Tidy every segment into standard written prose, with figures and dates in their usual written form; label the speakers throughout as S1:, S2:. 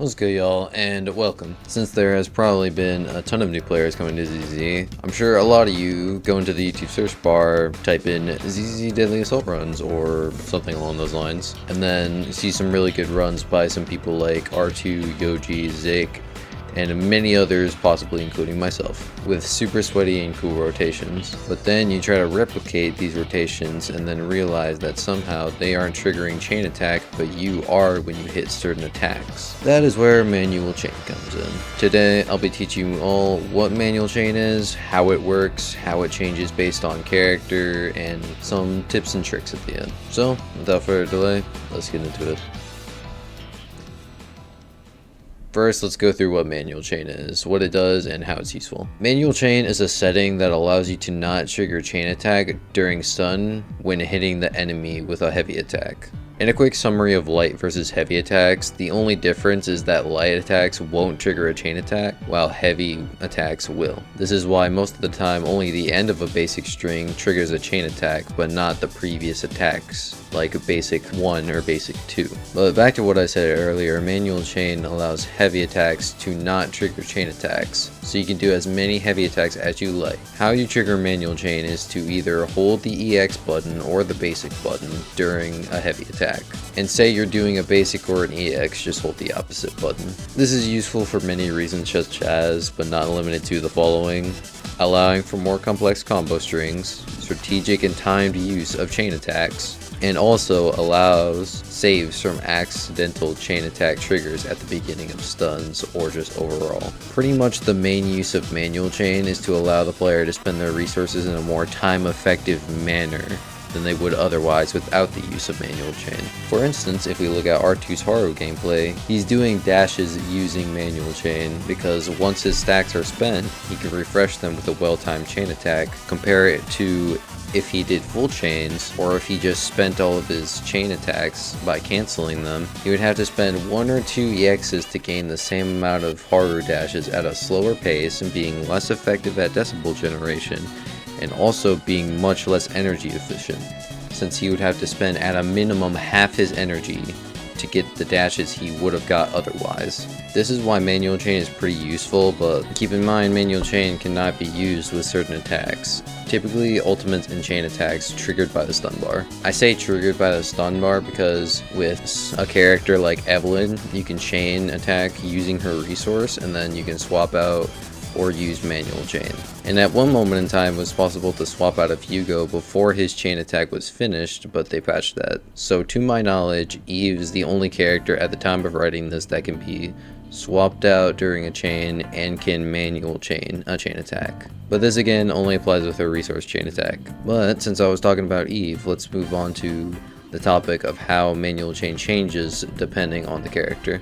S1: What's good, y'all, and welcome. Since there has probably been a ton of new players coming to ZZZ, I'm sure a lot of you go into the YouTube search bar, type in ZZZ Deadly Assault runs or something along those lines, and then see some really good runs by some people like R2, Yoji, Zik, and many others, possibly including myself, with super sweaty and cool rotations. But then you try to replicate these rotations and then realize that somehow they aren't triggering chain attack, but you are when you hit certain attacks. That is where manual chain comes in. Today I'll be teaching you all what manual chain is, how it works, how it changes based on character, and some tips and tricks at the end. So without further delay, let's get into it. First, let's go through what manual chain is, what it does, and how it's useful. Manual chain is a setting that allows you to not trigger chain attack during stun when hitting the enemy with a heavy attack. In a quick summary of light versus heavy attacks, the only difference is that light attacks won't trigger a chain attack, while heavy attacks will. This is why most of the time only the end of a basic string triggers a chain attack, but not the previous attacks, like basic 1 or basic 2. But back to what I said earlier, manual chain allows heavy attacks to not trigger chain attacks, so you can do as many heavy attacks as you like. How you trigger manual chain is to either hold the EX button or the basic button during a heavy attack. And say you're doing a basic or an EX, just hold the opposite button. This is useful for many reasons such as, but not limited to, the following: allowing for more complex combo strings, strategic and timed use of chain attacks, and also allows saves from accidental chain attack triggers at the beginning of stuns or just overall. Pretty much the main use of manual chain is to allow the player to spend their resources in a more time-effective manner than they would otherwise without the use of manual chain. For instance, if we look at R2's Haru gameplay, he's doing dashes using manual chain because once his stacks are spent, he can refresh them with a well-timed chain attack. Compare it to if he did full chains, or if he just spent all of his chain attacks by canceling them, he would have to spend 1 or 2 EXs to gain the same amount of Haru dashes at a slower pace and being less effective at decibel generation, and also being much less energy efficient, since he would have to spend at a minimum half his energy to get the dashes he would have got otherwise. This is why manual chain is pretty useful, but keep in mind manual chain cannot be used with certain attacks, typically ultimates and chain attacks triggered by the stun bar. I say triggered by the stun bar because with a character like Evelyn, you can chain attack using her resource and then you can swap out or use manual chain. And at one moment in time it was possible to swap out of Hugo before his chain attack was finished, but they patched that. So to my knowledge, Eve is the only character at the time of writing this that can be swapped out during a chain and can manual chain a chain attack. But this again only applies with her resource chain attack. But since I was talking about Eve, let's move on to the topic of how manual chain changes depending on the character.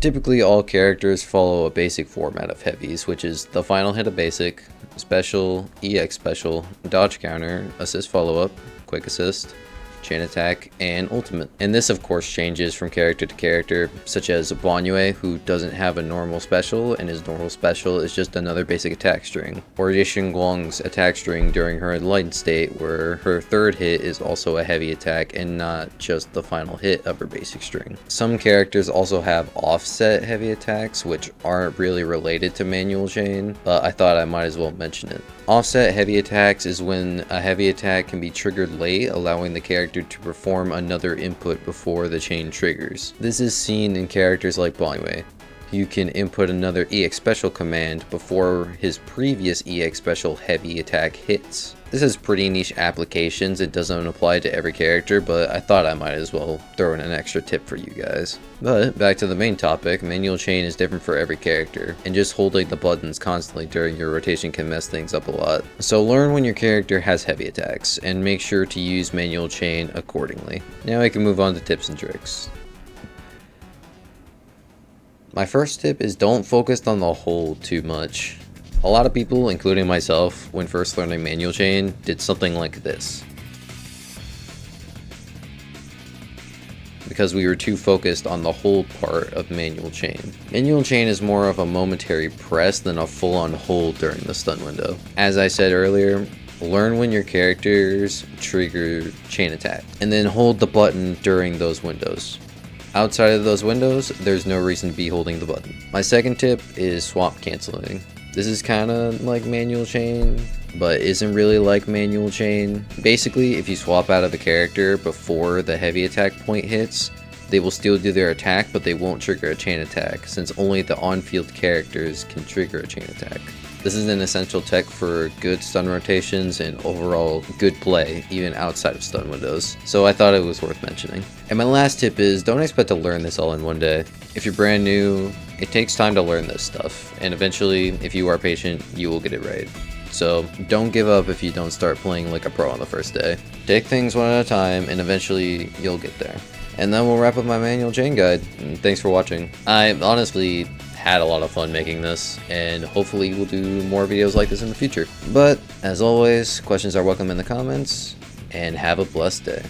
S1: Typically all characters follow a basic format of heavies, which is the final hit of basic, special, EX special, dodge counter, assist follow-up, quick assist, chain attack, and ultimate. And this of course changes from character to character, such as Banyue, who doesn't have a normal special and his normal special is just another basic attack string, or Yishinguang's attack string during her enlightened state, where her third hit is also a heavy attack and not just the final hit of her basic string. Some characters also have offset heavy attacks, which aren't really related to manual chain, but I thought I might as well mention it. Offset heavy attacks is when a heavy attack can be triggered late, allowing the character to perform another input before the chain triggers. This is seen in characters like Banyue. You can input another EX special command before his previous EX special heavy attack hits. This has pretty niche applications, it doesn't apply to every character, but I thought I might as well throw in an extra tip for you guys. But back to the main topic, manual chain is different for every character, and just holding the buttons constantly during your rotation can mess things up a lot. So learn when your character has heavy attacks, and make sure to use manual chain accordingly. Now I can move on to tips and tricks. My first tip is don't focus on the hold too much. A lot of people, including myself, when first learning manual chain, did something like this. Because we were too focused on the hold part of manual chain. Manual chain is more of a momentary press than a full-on hold during the stun window. As I said earlier, learn when your characters trigger chain attack, and then hold the button during those windows. Outside of those windows, there's no reason to be holding the button. My second tip is swap canceling. This is kind of like manual chain, but isn't really like manual chain. Basically, if you swap out of a character before the heavy attack point hits, they will still do their attack, but they won't trigger a chain attack, since only the on-field characters can trigger a chain attack. This is an essential tech for good stun rotations and overall good play, even outside of stun windows, so I thought it was worth mentioning. And my last tip is, don't expect to learn this all in one day. If you're brand new, it takes time to learn this stuff, and eventually, if you are patient, you will get it right. So don't give up if you don't start playing like a pro on the first day. Take things one at a time, and eventually you'll get there. And then we'll wrap up my manual chain guide. And thanks for watching. I honestly had a lot of fun making this, and hopefully we'll do more videos like this in the future. But as always, questions are welcome in the comments, and have a blessed day.